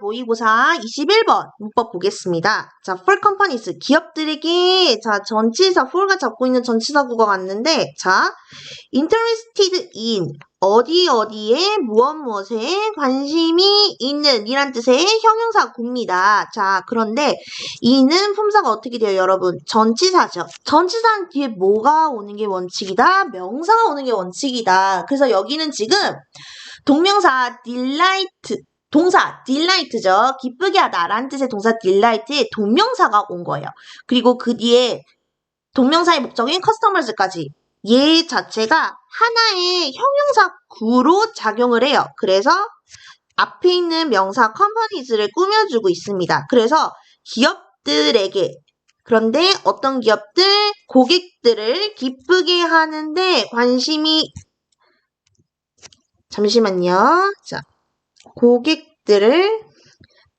모의고사 21번 문법 보겠습니다. 자, for companies, 기업들에게, 자, 전치사, for가 잡고 있는 전치사 구가 왔는데, 자, interested in, 어디에, 무엇에 관심이 있는, 이란 뜻의 형용사 구입니다. 자, 그런데, 이는 품사가 어떻게 돼요, 여러분? 전치사죠. 전치사는 뒤에 뭐가 오는 게 원칙이다? 명사가 오는 게 원칙이다. 그래서 여기는 지금, 동명사 delight, 동사 delight죠. 기쁘게 하다 라는 뜻의 동사 delight에 동명사가 온 거예요. 그리고 그 뒤에 동명사의 목적인 customers까지 얘 자체가 하나의 형용사 구로 작용을 해요. 그래서 앞에 있는 명사 companies를 꾸며주고 있습니다. 그래서 기업들에게, 그런데 어떤 기업들, 고객들을 기쁘게 하는데 관심이, 잠시만요. 자, 고객들을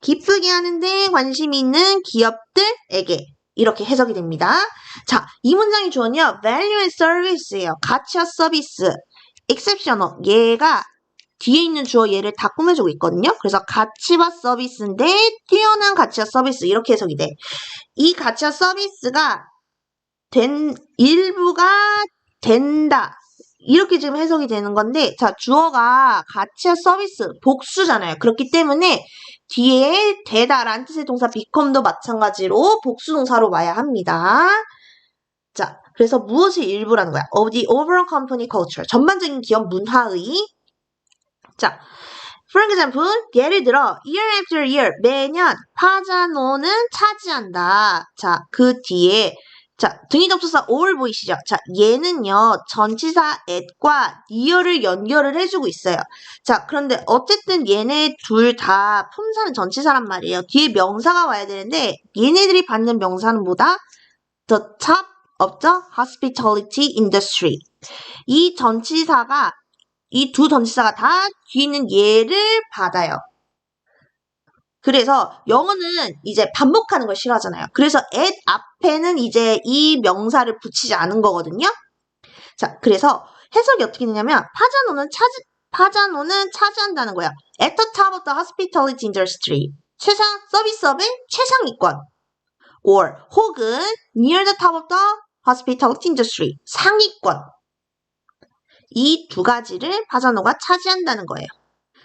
기쁘게 하는데 관심이 있는 기업들에게, 이렇게 해석이 됩니다. 자, 이 문장의 주어는요, value and service예요. 가치와 서비스. exceptional. 얘가 뒤에 있는 주어 얘를 다 꾸며주고 있거든요. 그래서 가치와 서비스인데 뛰어난 가치와 서비스, 이렇게 해석이 돼. 이 가치와 서비스가 일부가 된다. 이렇게 지금 해석이 되는 건데, 자, 주어가 가치와 서비스, 복수잖아요. 그렇기 때문에 뒤에 되다라는 뜻의 동사 become도 마찬가지로 복수동사로 와야 합니다. 자, 그래서 무엇의 일부라는 거야? Of the overall company culture. 전반적인 기업 문화의. 자, for example, 예를 들어 year after year, 매년 파자노는 차지한다. 자, 그 뒤에 자, 등위 접속사 all 보이시죠? 자, 얘는요, 전치사 at과 near를 연결을 해주고 있어요. 자, 그런데 어쨌든 얘네 둘 다 품사는 전치사란 말이에요. 뒤에 명사가 와야 되는데 얘네들이 받는 명사는 뭐다? The top of the hospitality industry. 이 전치사가, 이 두 전치사가 다 뒤에 있는 얘를 받아요. 그래서 영어는 이제 반복하는 걸 싫어하잖아요. 그래서 at 앞에는 이제 이 명사를 붙이지 않은 거거든요. 자, 그래서 해석이 어떻게 되냐면 파자노는 차지한다는 거야. At the top of the hospitality industry. 서비스업의 최상위권. or 혹은 near the top of the hospitality industry. 상위권. 이 두 가지를 파자노가 차지한다는 거예요.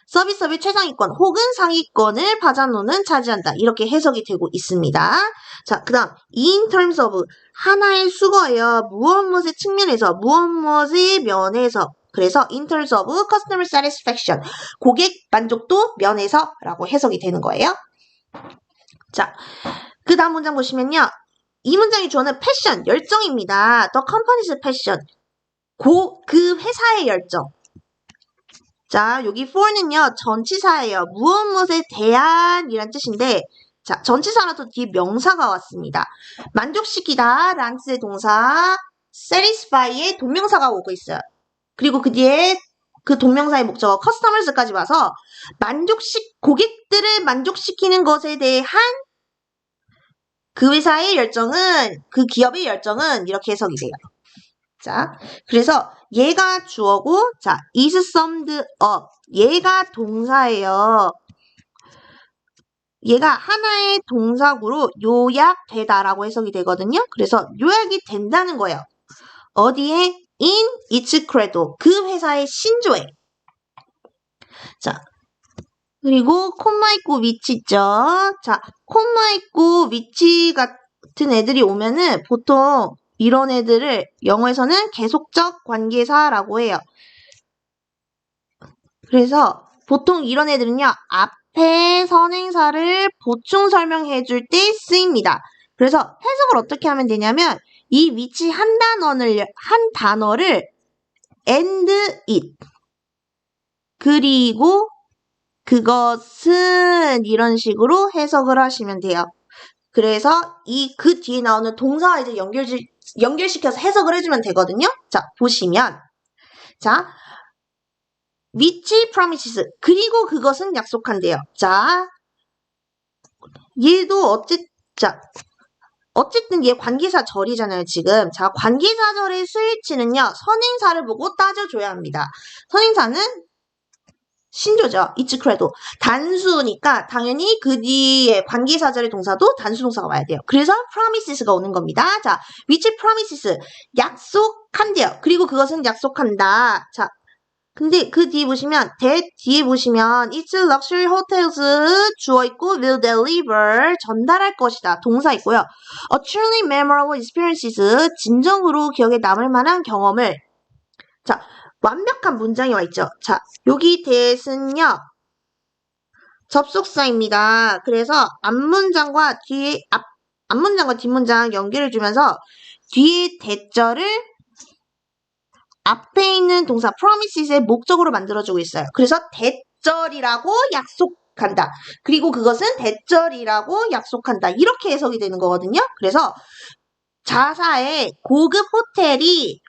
서비스업의 최상위권 혹은 상위권을 파자노는 차지한다. 이렇게 해석이 되고 있습니다. 자, 그 다음 in terms of, 하나의 수거예요. 무엇의 측면에서, 무엇의 면에서. 그래서 in terms of customer satisfaction, 고객 만족도 면에서 라고 해석이 되는 거예요. 자, 그 다음 문장 보시면요. 이 문장의 주어는 패션, 열정입니다. The company's passion, 그 회사의 열정. 자, 여기 for는요, 전치사예요. 무엇에 대한 이란 뜻인데, 자, 전치사라서 뒤에 명사가 왔습니다. 만족시키다 라는 뜻의 동사 satisfy의 동명사가 오고 있어요. 그리고 그 뒤에 그 동명사의 목적어 customers까지 와서 고객들을 만족시키는 것에 대한 그 회사의 열정은, 그 기업의 열정은, 이렇게 해석이 돼요. 자, 그래서 얘가 주어고, 자, is summed up. 얘가 동사예요. 얘가 하나의 동사구로 요약되다라고 해석이 되거든요. 그래서 요약이 된다는 거예요. 어디에? in its credo. 그 회사의 신조에. 자, 그리고 콤마 있고 위치 있죠. 자, 콤마 있고 위치 같은 애들이 오면은 보통 이런 애들을 영어에서는 계속적 관계사라고 해요. 그래서 보통 이런 애들은요, 앞에 선행사를 보충 설명해 줄 때 쓰입니다. 그래서 해석을 어떻게 하면 되냐면, 이 위치 한 단어를 and it, 그리고 그것은, 이런 식으로 해석을 하시면 돼요. 그래서 그 뒤에 나오는 동사와 이제 연결시켜서 해석을 해주면 되거든요. 자, 보시면. 자, which promises. 그리고 그것은 약속한대요. 자, 얘도 어쨌든 얘 관계사절이잖아요, 지금. 자, 관계사절의 스위치는요, 선행사를 보고 따져줘야 합니다. 선행사는 신조죠. it's credo. 단수니까 당연히 그 뒤에 관계사절의 동사도 단수 동사가 와야 돼요. 그래서 promises가 오는 겁니다. 자, which promises 약속한대요. 그리고 그것은 약속한다. 자, 근데 그 뒤에 보시면 that 뒤에 보시면 it's luxury hotels 주어 있고 will deliver 전달할 것이다. 동사 있고요. a truly memorable experiences 진정으로 기억에 남을 만한 경험을 자, 완벽한 문장이 와 있죠. 자, 여기 that은요. 접속사입니다. 그래서 앞문장과 뒷문장 연결을 주면서 뒤에 that절을 앞에 있는 동사 promises의 목적으로 만들어주고 있어요. 그래서 that절이라고 약속한다. 그리고 그것은 that절이라고 약속한다. 이렇게 해석이 되는 거거든요. 그래서 자사의 고급 호텔이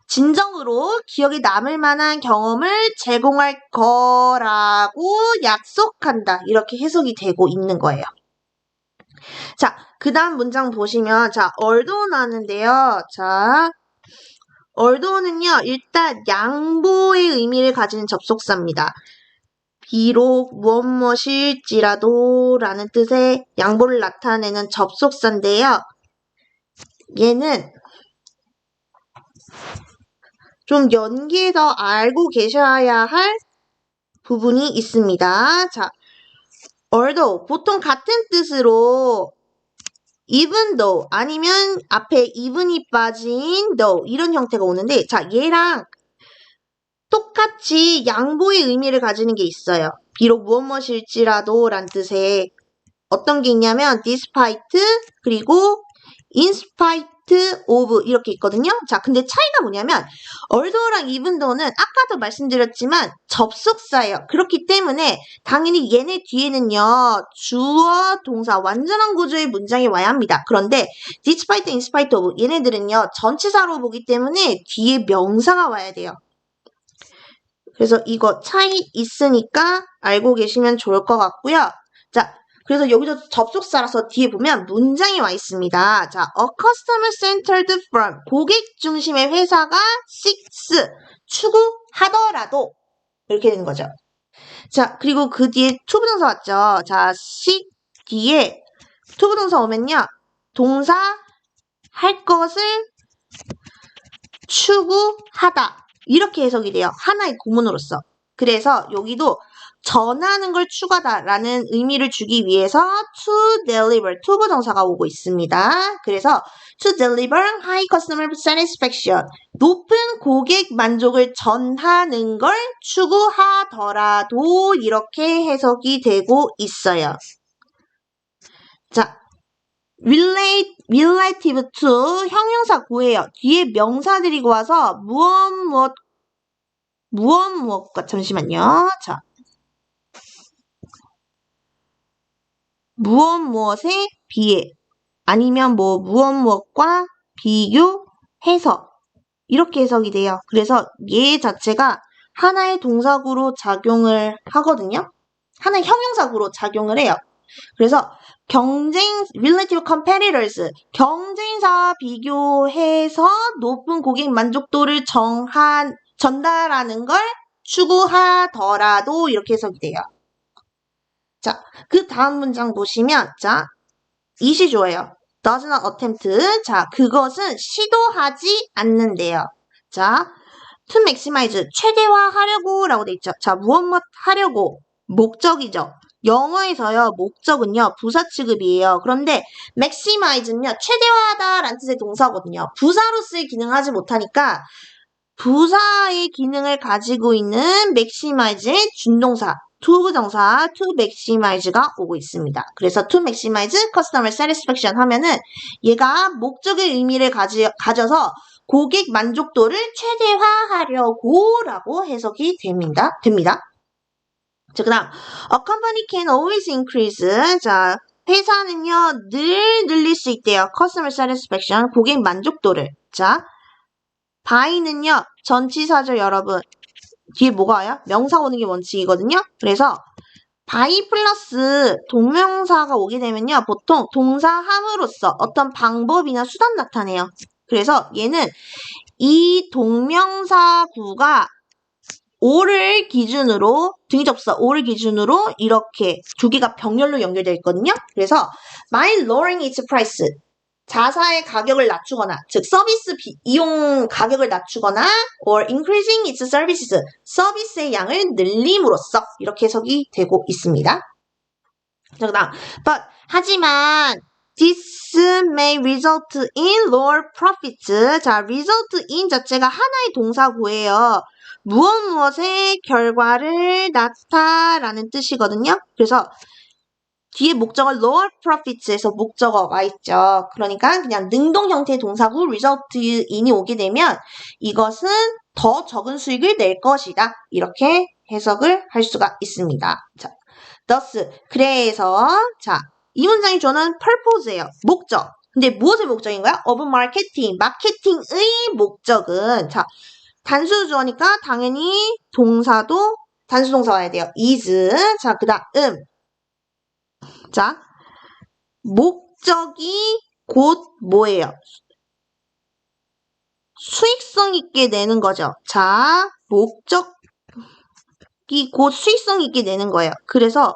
진정으로 기억에 남을 만한 경험을 제공할 거라고 약속한다. 이렇게 해석이 되고 있는 거예요. 자, 그 다음 문장 보시면, 자, although 나왔는데요. 자, although는요, 일단 양보의 의미를 가지는 접속사입니다. 비록 무엇일지라도 라는 뜻의 양보를 나타내는 접속사인데요. 얘는 좀 연기해서 알고 계셔야 할 부분이 있습니다. 자, although 보통 같은 뜻으로 even though 아니면 앞에 even이 빠진 though 이런 형태가 오는데 자, 얘랑 똑같이 양보의 의미를 가지는 게 있어요. 비록 무엇일지라도 란 뜻의 어떤 게 있냐면 despite 그리고 in spite of 이렇게 있거든요. 자, 근데 차이가 뭐냐면 although랑 even though는 아까도 말씀드렸지만 접속사예요. 그렇기 때문에 당연히 얘네 뒤에는요. 주어, 동사, 완전한 구조의 문장이 와야 합니다. 그런데 despite, in spite of 얘네들은요. 전치사로 보기 때문에 뒤에 명사가 와야 돼요. 그래서 이거 차이 있으니까 알고 계시면 좋을 것 같고요. 자, 그래서 여기서 접속사라서 뒤에 보면 문장이 와 있습니다. 자, a customer-centered firm, 고객 중심의 회사가 seeks, 추구하더라도 이렇게 되는 거죠. 자, 그리고 그 뒤에 투부동사 왔죠. 자, seek 뒤에 투부동사 오면요. 동사 할 것을 추구하다. 이렇게 해석이 돼요. 하나의 구문으로서. 그래서 여기도 전하는 걸 추구하다라는 의미를 주기 위해서 to deliver, 투부정사가 오고 있습니다. 그래서 to deliver high customer satisfaction, 높은 고객 만족을 전하는 걸 추구하더라도 이렇게 해석이 되고 있어요. 자, relative to 형용사 구해요. 뒤에 명사 데리고 와서 무엇과 잠시만요. 자, 무엇에 비해 아니면 무엇과 비교해서 이렇게 해석이 돼요. 그래서 얘 자체가 하나의 동사구로 작용을 하거든요. 하나의 형용사구로 작용을 해요. 그래서 relative competitors, 경쟁사와 비교해서 높은 고객 만족도를 전달하는 걸 추구하더라도 이렇게 해석이 돼요. 자, 그 다음 문장 보시면, 자, 이시조예요. does not attempt. 자, 그것은 시도하지 않는데요. 자, to maximize, 최대화하려고 라고 돼 있죠. 자, 무엇 하려고, 목적이죠. 영어에서요, 목적은요, 부사 취급이에요. 그런데 maximize는요, 최대화하다라는 뜻의 동사거든요. 부사로서의 기능을 하지 못하니까 부사의 기능을 가지고 있는 maximize의 준동사, 투부정사 to maximize가 오고 있습니다. 그래서 to maximize customer satisfaction 하면은 얘가 목적의 의미를 가져서 고객 만족도를 최대화하려고 라고 해석이 됩니다. 자, 그 다음 a company can always increase. 자, 회사는요 늘 늘릴 수 있대요. customer satisfaction, 고객 만족도를. 자, by는요 전치사죠 여러분. 뒤에 뭐가 와요? 명사 오는 게 원칙이거든요. 그래서 by 플러스 동명사가 오게 되면요. 보통 동사 함으로써 어떤 방법이나 수단 나타내요. 그래서 얘는 이 동명사구가 or를 기준으로, 등위접수사 or를 기준으로 이렇게 두 개가 병렬로 연결되어 있거든요. 그래서 by lowering its price, 자사의 가격을 낮추거나, 즉 서비스 이용 가격을 낮추거나 or increasing its services, 서비스의 양을 늘림으로써 이렇게 해석이 되고 있습니다. 자, 그다음 but 하지만 this may result in lower profits. 자, result in 자체가 하나의 동사구예요. 무엇의 결과를 낳다라는 뜻이거든요. 그래서 뒤에 목적어 lower profits에서 목적어 와 있죠. 그러니까 그냥 능동 형태의 동사구 result in이 오게 되면 이것은 더 적은 수익을 낼 것이다. 이렇게 해석을 할 수가 있습니다. 자, thus 그래서 자, 이 문장이 주는 purpose예요. 목적. 근데 무엇의 목적인가요? of marketing. 마케팅의 목적은 자, 단수 주어니까 당연히 동사도 단수 동사 와야 돼요. is. 자, 그다음 자, 목적이 곧 뭐예요? 수익성 있게 내는 거죠. 자, 목적이 곧 수익성 있게 내는 거예요. 그래서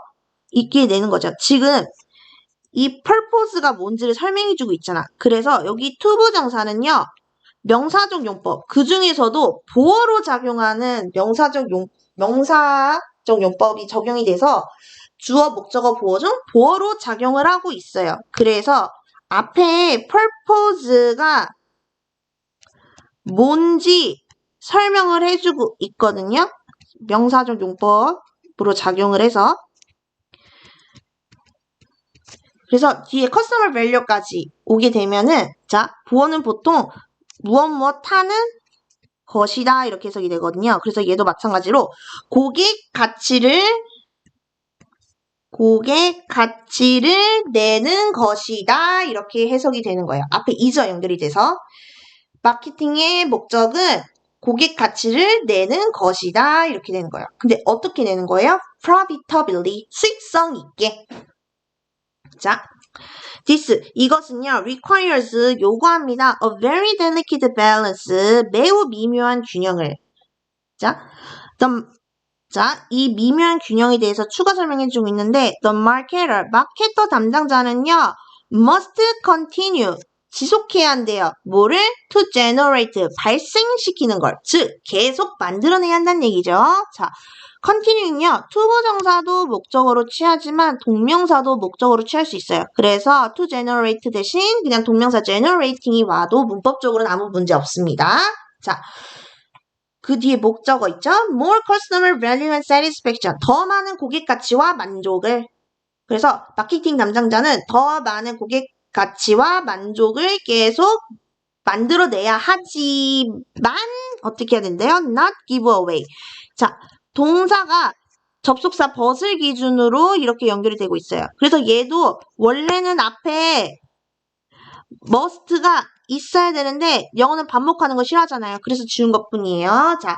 있게 내는 거죠. 지금 이 purpose가 뭔지를 설명해주고 있잖아. 그래서 여기 투부정사는요. 명사적 용법. 그 중에서도 보어로 작용하는 명사적 용법이 적용이 돼서 주어, 목적어, 보어 중 보어로 작용을 하고 있어요. 그래서 앞에 purpose가 뭔지 설명을 해주고 있거든요. 명사적 용법으로 작용을 해서. 그래서 뒤에 customer value까지 오게 되면은 자, 보어는 보통 무엇 하는 것이다 이렇게 해석이 되거든요. 그래서 얘도 마찬가지로 고객 가치를 내는 것이다 이렇게 해석이 되는 거예요. 앞에 is와 연결이 돼서 마케팅의 목적은 고객 가치를 내는 것이다 이렇게 되는 거예요. 근데 어떻게 내는 거예요? profitably, 수익성 있게. 자, this, 이것은요, requires, 요구합니다. a very delicate balance, 매우 미묘한 균형을. 자, 이 미묘한 균형에 대해서 추가 설명해주고 있는데, the marketer, 마케터 담당자는요, must continue, 지속해야 한대요. 뭐를? to generate, 발생시키는 걸. 즉, 계속 만들어내야 한다는 얘기죠. 자, continuing은요, 투부정사도 목적어로 취하지만 동명사도 목적어로 취할 수 있어요. 그래서 to generate 대신 그냥 동명사 generating이 와도 문법적으로는 아무 문제 없습니다. 자, 그 뒤에 목적어 있죠? more customer value and satisfaction. 더 많은 고객 가치와 만족을. 그래서 마케팅 담당자는 더 많은 고객 가치와 만족을 계속 만들어내야 하지만 어떻게 해야 된대요? not give away. 자, 동사가 접속사 but을 기준으로 이렇게 연결이 되고 있어요. 그래서 얘도 원래는 앞에 must가 있어야 되는데 영어는 반복하는 거 싫어하잖아요. 그래서 지운 것뿐이에요. 자,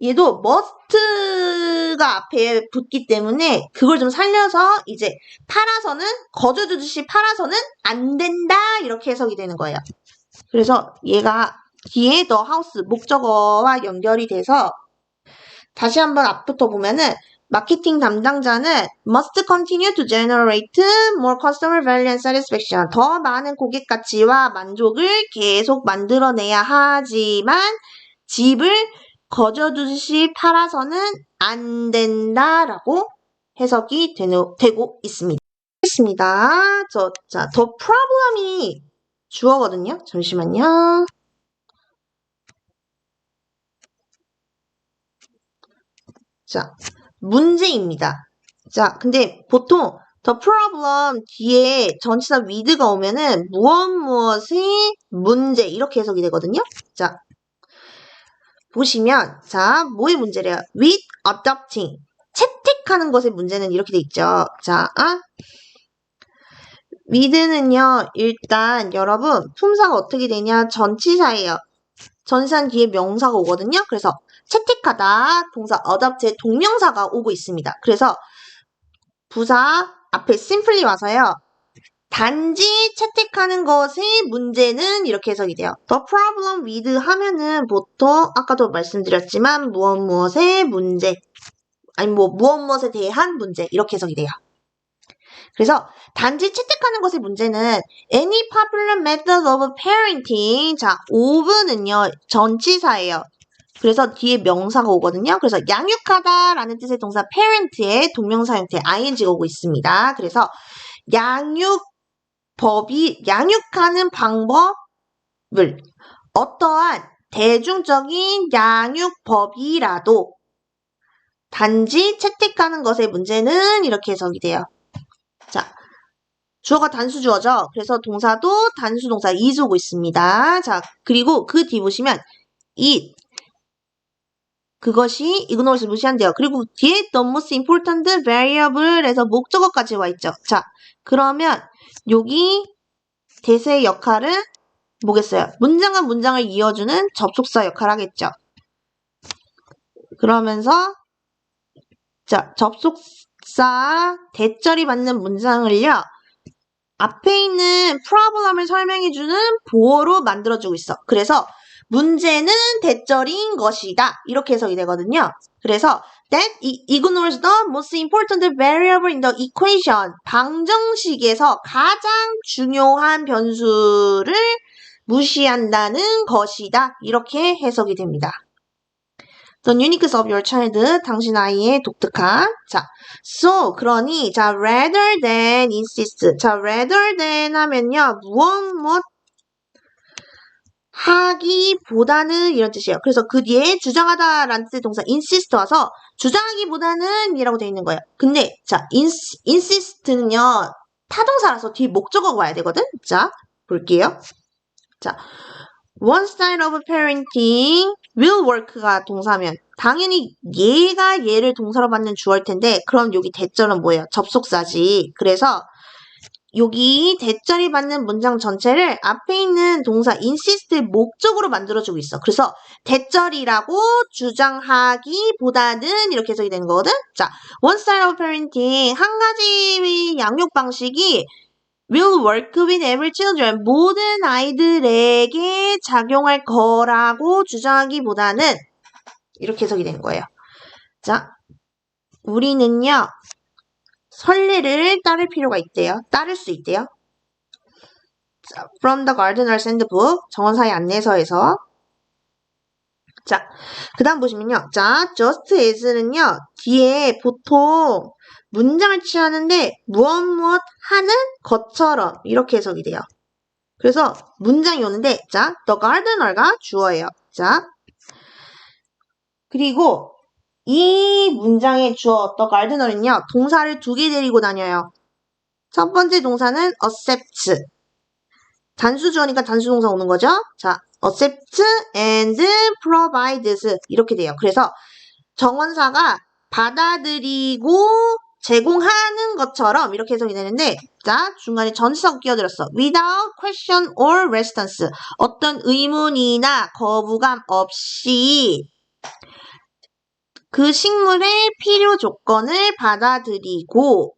얘도 must가 앞에 붙기 때문에 그걸 좀 살려서 이제 팔아서는 거저주듯이 팔아서는 안 된다 이렇게 해석이 되는 거예요. 그래서 얘가 뒤에 the house 목적어와 연결이 돼서 다시 한번 앞부터 보면은 마케팅 담당자는 must continue to generate more customer value and satisfaction. 더 많은 고객 가치와 만족을 계속 만들어내야 하지만 집을 거저두듯이 팔아서는 안 된다라고 해석이 되고 있습니다. 자, the problem이 주어거든요. 잠시만요. 자, 문제입니다. 자, 근데 보통 the problem 뒤에 전치사 with가 오면은 무엇이 문제 이렇게 해석이 되거든요. 자, 보시면 자, 뭐의 문제래요? with adopting. 채택하는 것의 문제는 이렇게 돼 있죠. 자, with는요. 일단 여러분 품사가 어떻게 되냐? 전치사예요. 전치사는 뒤에 명사가 오거든요. 그래서 채택하다 동사 adopt의 동명사가 오고 있습니다. 그래서 부사 앞에 simply 와서요. 단지 채택하는 것의 문제는 이렇게 해석이 돼요. The problem with 하면은 보통 아까도 말씀드렸지만 무엇무엇의 문제 아니 무엇무엇에 대한 문제 이렇게 해석이 돼요. 그래서 단지 채택하는 것의 문제는 any popular method of parenting 자, of는요 전치사예요. 그래서 뒤에 명사가 오거든요. 그래서 양육하다라는 뜻의 동사 parent의 동명사 형태 ing가 오고 있습니다. 그래서 양육하는 방법을 어떠한 대중적인 양육법이라도 단지 채택하는 것의 문제는 이렇게 해석이 돼요. 자, 주어가 단수주어죠. 그래서 동사도 단수동사 is 오고 있습니다. 자, 그리고 그 뒤 보시면 it 그것이 ignore를 무시한대요. 그리고 뒤에 the most important variable에서 목적어까지 와 있죠. 자, 그러면 여기 대세의 역할은 뭐겠어요? 문장과 문장을 이어주는 접속사 역할을 하겠죠. 그러면서 자, 접속사 대절이 받는 문장을요. 앞에 있는 problem을 설명해주는 보어로 만들어주고 있어. 그래서 문제는 대절인 것이다. 이렇게 해석이 되거든요. 그래서 that ignores the most important variable in the equation. 방정식에서 가장 중요한 변수를 무시한다는 것이다. 이렇게 해석이 됩니다. The uniqueness of your child. 당신 아이의 독특한. 자, so, 그러니, 자, rather than insist. 자, rather than 하면요, 무엇 하기보다는 이런 뜻이에요. 그래서 그 뒤에 주장하다라는 뜻의 동사 insist 와서 주장하기보다는 이라고 되어 있는 거예요. 근데, 자, insist는요, 타동사라서 뒤에 목적어가 와야 되거든? 자, 볼게요. 자, one style of parenting will work가 동사면 당연히 얘가 얘를 동사로 받는 주어일 텐데 그럼 여기 대절은 뭐예요? 접속사지. 그래서 여기 대절이 받는 문장 전체를 앞에 있는 동사 insist의 목적으로 만들어주고 있어. 그래서 대절이라고 주장하기보다는 이렇게 해석이 되는 거거든. 자, one style of parenting 한 가지 양육 방식이 will work with every children. 모든 아이들에게 작용할 거라고 주장하기보다는 이렇게 해석이 되는 거예요. 자, 우리는요. 선례를 따를 필요가 있대요. 따를 수 있대요. 자, From the Gardener's Handbook. 정원사의 안내서에서. 자, 그 다음 보시면요. 자, just as는요. 뒤에 보통 문장을 취하는데 무엇 하는 것처럼 이렇게 해석이 돼요. 그래서 문장이 오는데 자, the gardener가 주어예요. 자, 그리고 이 문장의 주어 the gardener는요. 동사를 2개 데리고 다녀요. 첫 번째 동사는 accept. 단수주어니까 단수동사 오는 거죠. 자, accept and provides 이렇게 돼요. 그래서 정원사가 받아들이고 제공하는 것처럼 이렇게 해석이 되는데 자 중간에 전치사고 끼어들었어. Without question or resistance. 어떤 의문이나 거부감 없이 그 식물의 필요 조건을 받아들이고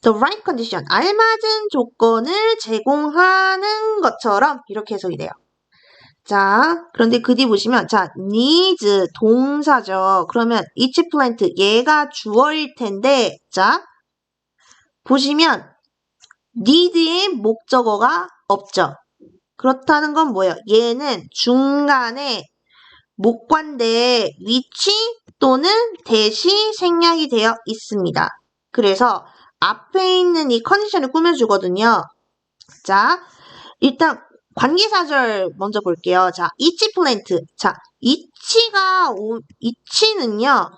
the right condition. 알맞은 조건을 제공하는 것처럼 이렇게 해석이 돼요. 자, 그런데 그 뒤 보시면, 자, needs, 동사죠. 그러면 each plant, 얘가 주어일 텐데, 자, 보시면, need의 목적어가 없죠. 그렇다는 건 뭐예요? 얘는 중간에 목관대의 위치 또는 대시 생략이 되어 있습니다. 그래서 앞에 있는 이 컨디션을 꾸며주거든요. 자, 일단, 관계사절 먼저 볼게요. 자, each plant. 자, each는요,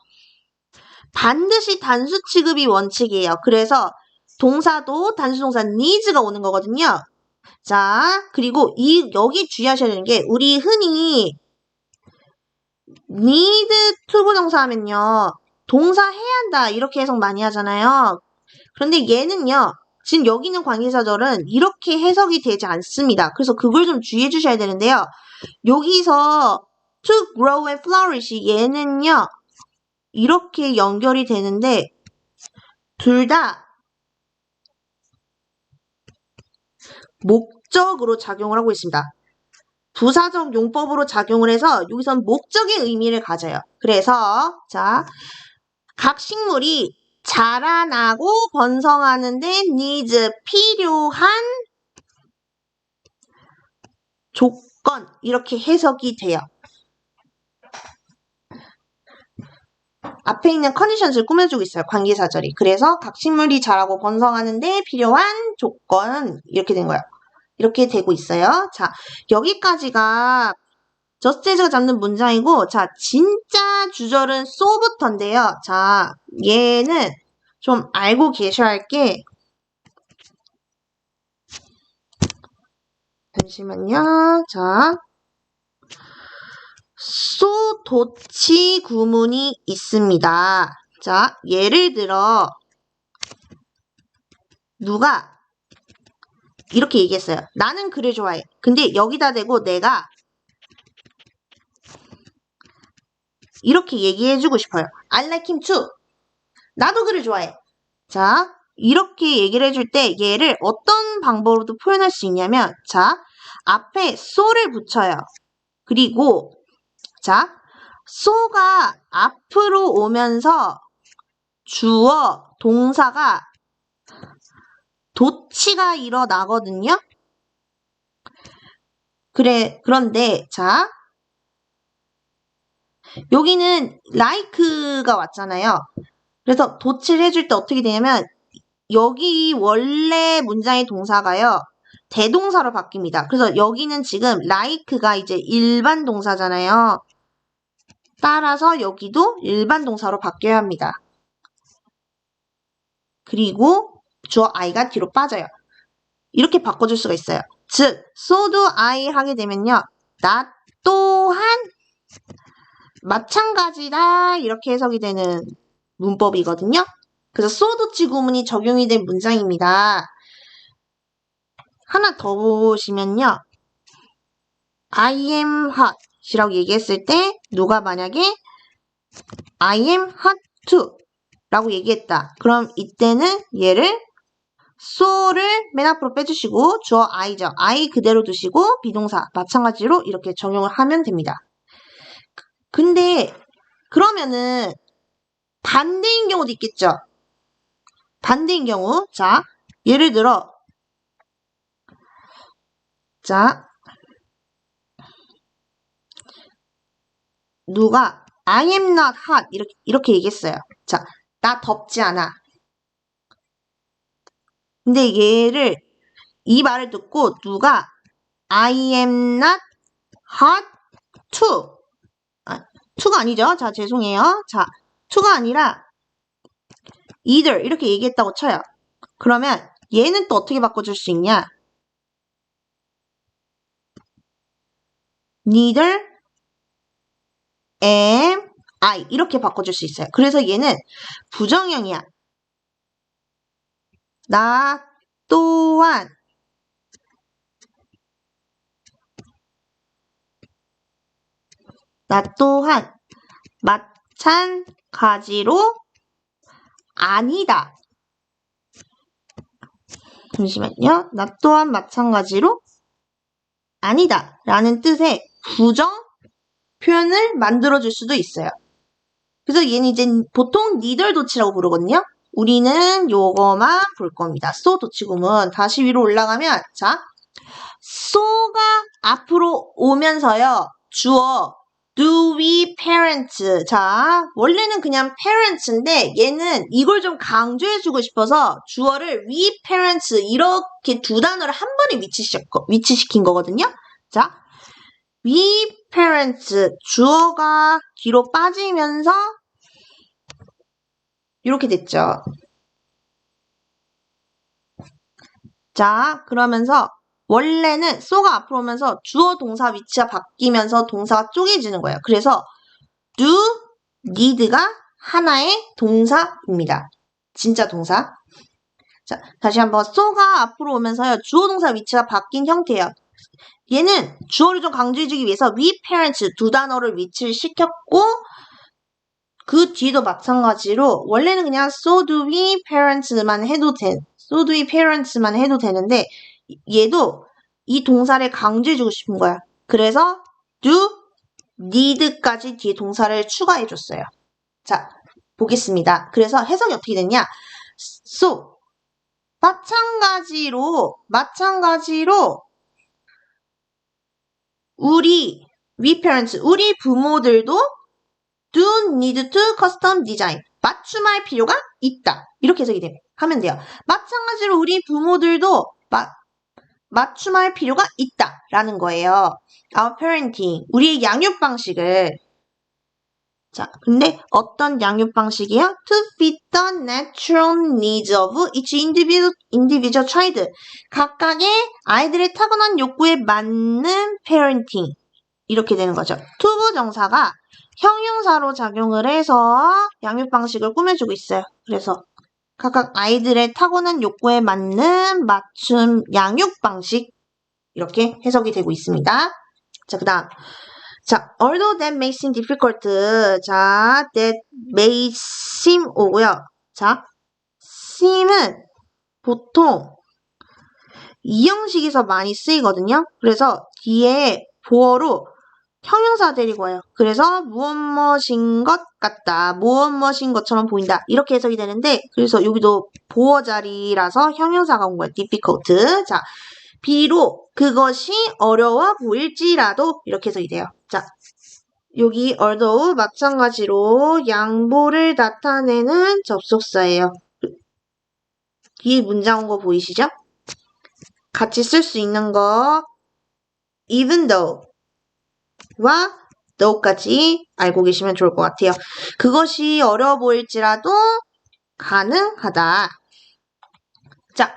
반드시 단수 취급이 원칙이에요. 그래서 동사도 단수동사 needs가 오는 거거든요. 자, 그리고 여기 주의하셔야 되는 게, 우리 흔히 need to 부동사 하면요, 동사 해야 한다, 이렇게 해석 많이 하잖아요. 그런데 얘는요, 지금 여기 있는 관계사절은 이렇게 해석이 되지 않습니다. 그래서 그걸 좀 주의해 주셔야 되는데요. 여기서 to grow and flourish 얘는요. 이렇게 연결이 되는데 둘 다 목적으로 작용을 하고 있습니다. 부사적 용법으로 작용을 해서 여기선 목적의 의미를 가져요. 그래서 자, 각 식물이 자라나고 번성하는데 needs 필요한 조건 이렇게 해석이 돼요. 앞에 있는 컨디션을 꾸며주고 있어요. 관계사절이. 그래서 각 식물이 자라고 번성하는데 필요한 조건 이렇게 된 거예요. 이렇게 되고 있어요. 자, 여기까지가 저스트에서가 잡는 문장이고, 자, 진짜 주절은 so부터인데요. 자, 얘는 좀 알고 계셔야 할 게, 잠시만요. 자, so 도치 구문이 있습니다. 자, 예를 들어, 누가 이렇게 얘기했어요. 나는 그를 좋아해. 근데 여기다 대고 내가 이렇게 얘기해주고 싶어요. I like him too. 나도 그를 좋아해. 자, 이렇게 얘기를 해줄 때 얘를 어떤 방법으로도 표현할 수 있냐면, 자, 앞에 so를 붙여요. 그리고 자, so가 앞으로 오면서 주어, 동사가 도치가 일어나거든요. 그런데 자, 여기는 like가 왔잖아요. 그래서 도치를 해줄 때 어떻게 되냐면 여기 원래 문장의 동사가요. 대동사로 바뀝니다. 그래서 여기는 지금 like가 이제 일반 동사잖아요. 따라서 여기도 일반 동사로 바뀌어야 합니다. 그리고 주어 I가 뒤로 빠져요. 이렇게 바꿔줄 수가 있어요. 즉, so도 I 하게 되면요. 나 또한 마찬가지다 이렇게 해석이 되는 문법이거든요. 그래서 so 도치 구문이 적용이 된 문장입니다. 하나 더 보시면요. I am hot 이라고 얘기했을 때 누가 만약에 I am hot too 라고 얘기했다. 그럼 이때는 얘를 so를 맨 앞으로 빼주시고 주어 I죠. I 그대로 두시고 비동사 마찬가지로 이렇게 적용을 하면 됩니다. 근데 그러면은 반대인 경우도 있겠죠. 반대인 경우 자 예를 들어 자 누가 I am not hot 이렇게 얘기했어요. 자, 나 덥지 않아. 근데 얘를 이 말을 듣고 누가 I am not hot too to가 아니죠. 자, 죄송해요. 자, to가 아니라 either 이렇게 얘기했다고 쳐요. 그러면 얘는 또 어떻게 바꿔줄 수 있냐? neither am I 이렇게 바꿔줄 수 있어요. 그래서 얘는 부정형이야. 나 또한 마찬가지로 아니다. 잠시만요. 나 또한 마찬가지로 아니다 라는 뜻의 부정 표현을 만들어줄 수도 있어요. 그래서 얘는 이제 보통 neither 도치라고 부르거든요. 우리는 요거만 볼 겁니다. so 도치 구문. 다시 위로 올라가면 자, so가 앞으로 오면서요. 주어 do we parents. 자, 원래는 그냥 parents인데 얘는 이걸 좀 강조해주고 싶어서 주어를 we parents 이렇게 두 단어를 한 번에 위치시킨 거거든요. 자, we parents 주어가 뒤로 빠지면서 이렇게 됐죠. 자, 그러면서 원래는 so가 앞으로 오면서 주어 동사 위치가 바뀌면서 동사가 쪼개지는 거예요. 그래서 do, need가 하나의 동사입니다. 진짜 동사. 자, 다시 한번 so가 앞으로 오면서요. 주어 동사 위치가 바뀐 형태예요. 얘는 주어를 좀 강조해주기 위해서 we parents 두 단어를 위치를 시켰고 그 뒤도 마찬가지로 원래는 그냥 so do we parents만 해도 되는데 얘도 이 동사를 강조해주고 싶은 거야. 그래서 do, need까지 뒤에 동사를 추가해줬어요. 자, 보겠습니다. 그래서 해석이 어떻게 됐냐? So, 마찬가지로 we parents, 우리 부모들도 do need to custom design. 맞춤할 필요가 있다. 이렇게 해석이 하면 돼요. 마찬가지로 우리 부모들도 맞춤할 필요가 있다. 라는 거예요. Our parenting, 우리의 양육 방식을. 자, 근데 어떤 양육 방식이에요? To fit the natural needs of each individual child. 각각의 아이들의 타고난 욕구에 맞는 parenting. 이렇게 되는 거죠. 투부 정사가 형용사로 작용을 해서 양육 방식을 꾸며주고 있어요. 그래서 각각 아이들의 타고난 욕구에 맞는 맞춤 양육 방식 이렇게 해석이 되고 있습니다. 자, 그 다음 자, although that may seem difficult. 자, that may seem 오고요. 자, seem은 보통 이 형식에서 많이 쓰이거든요. 그래서 뒤에 보어로 형용사 데리고 와요. 그래서 무엇인 것 같다. 무엇인 것처럼 보인다. 이렇게 해석이 되는데 그래서 여기도 보어 자리라서 형용사가 온 거예요. difficult. 자, 비록 그것이 어려워 보일지라도 이렇게 해석이 돼요. 자, 여기 although 마찬가지로 양보를 나타내는 접속사예요. 뒤에 문장 온 거 보이시죠? 같이 쓸 수 있는 거 even though 와 though까지 알고 계시면 좋을 것 같아요. 그것이 어려워 보일지라도 가능하다. 자,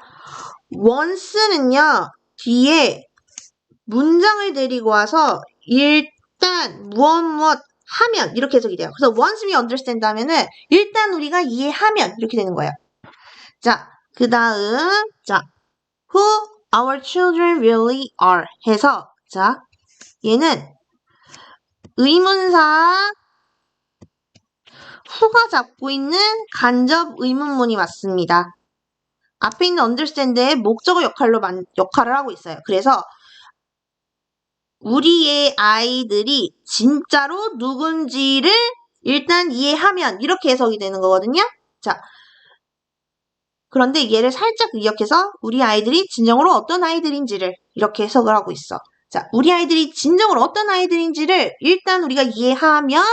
once는요. 뒤에 문장을 데리고 와서 일단 무엇 하면 이렇게 해석이 돼요. 그래서 once we understand 하면은 일단 우리가 이해하면 이렇게 되는 거예요. 자, 그 다음 자, who our children really are 해서 자, 얘는 의문사 who가 잡고 있는 간접 의문문이 맞습니다. 앞에 있는 understand의 목적어 역할을 하고 있어요. 그래서 우리의 아이들이 진짜로 누군지를 일단 이해하면 이렇게 해석이 되는 거거든요. 자, 그런데 얘를 살짝 의역해서 우리 아이들이 진정으로 어떤 아이들인지를 이렇게 해석을 하고 있어. 자, 우리 아이들이 진정으로 어떤 아이들인지를 일단 우리가 이해하면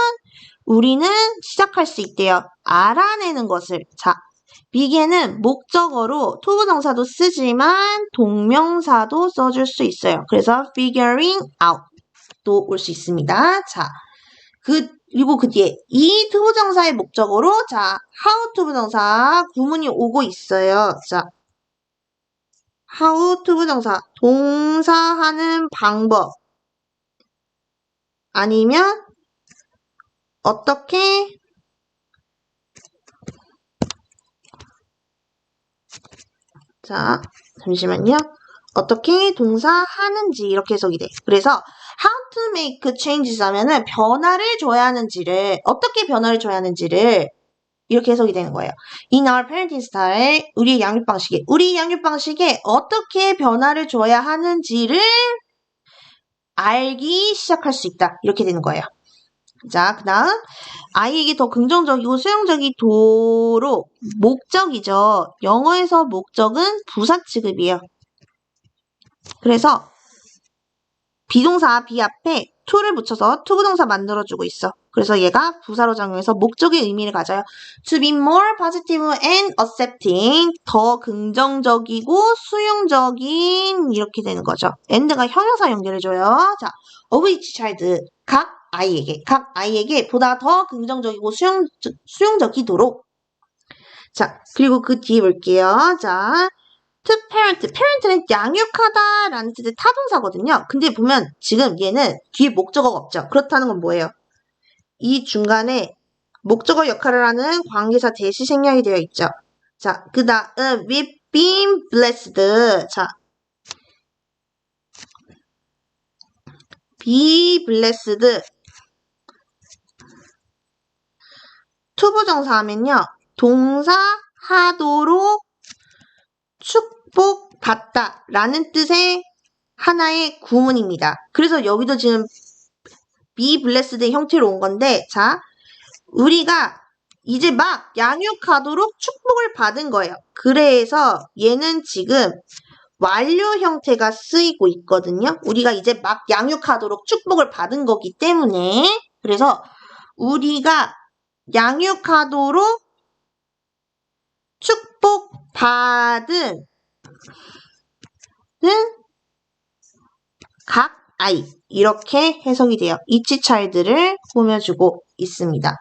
우리는 시작할 수 있대요. 알아내는 것을. 자, 비계는 목적어로 투부정사도 쓰지만 동명사도 써줄 수 있어요. 그래서 figuring out도 올 수 있습니다. 자, 그리고 그 뒤에 이 투부정사의 목적어로 자, how 투부정사 구문이 오고 있어요. 자, how 투부정사 동사하는 방법 아니면 어떻게 자, 잠시만요. 어떻게 동사하는지 이렇게 해석이 돼. 그래서 how to make changes 하면은 변화를 줘야 하는지를 어떻게 변화를 줘야 하는지를 이렇게 해석이 되는 거예요. In our parenting style, 우리 양육 방식에 어떻게 변화를 줘야 하는지를 알기 시작할 수 있다. 이렇게 되는 거예요. 자, 그 다음 아이에게 더 긍정적이고 수용적이도록 목적이죠. 영어에서 목적은 부사 취급이에요. 그래서 비동사 be 앞에 to를 붙여서 투부동사 만들어주고 있어. 그래서 얘가 부사로 작용해서 목적의 의미를 가져요. To be more positive and accepting. 더 긍정적이고 수용적인 이렇게 되는 거죠. and가 형용사 연결해줘요. 자, of each child. 각 아이에게 보다 더 긍정적이고 수용적이도록. 자, 그리고 그 뒤에 볼게요. 자, to parent. parent는 양육하다라는 뜻의 타동사거든요. 근데 보면 지금 얘는 뒤에 목적어가 없죠. 그렇다는 건 뭐예요? 이 중간에 목적어 역할을 하는 관계사 대시 생략이 되어 있죠. 자, 그 다음 we've been blessed. 자, be blessed. 투부정사 하면요. 동사 하도록 축복받다 라는 뜻의 하나의 구문입니다. 그래서 여기도 지금 be blessed의 형태로 온 건데, 자, 우리가 이제 막 양육하도록 축복을 받은 거예요. 그래서 얘는 지금 완료 형태가 쓰이고 있거든요. 우리가 이제 막 양육하도록 축복을 받은 거기 때문에, 그래서 우리가 양육하도록 축복받은 각 아이, 이렇게 해석이 돼요. each child를 꾸며주고 있습니다.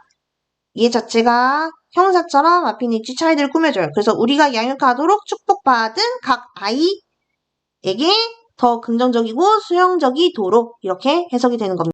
얘 자체가 형사처럼 앞에 있는 each child를 꾸며줘요. 그래서 우리가 양육하도록 축복받은 각 아이에게 더 긍정적이고 수용적이도록 이렇게 해석이 되는 겁니다.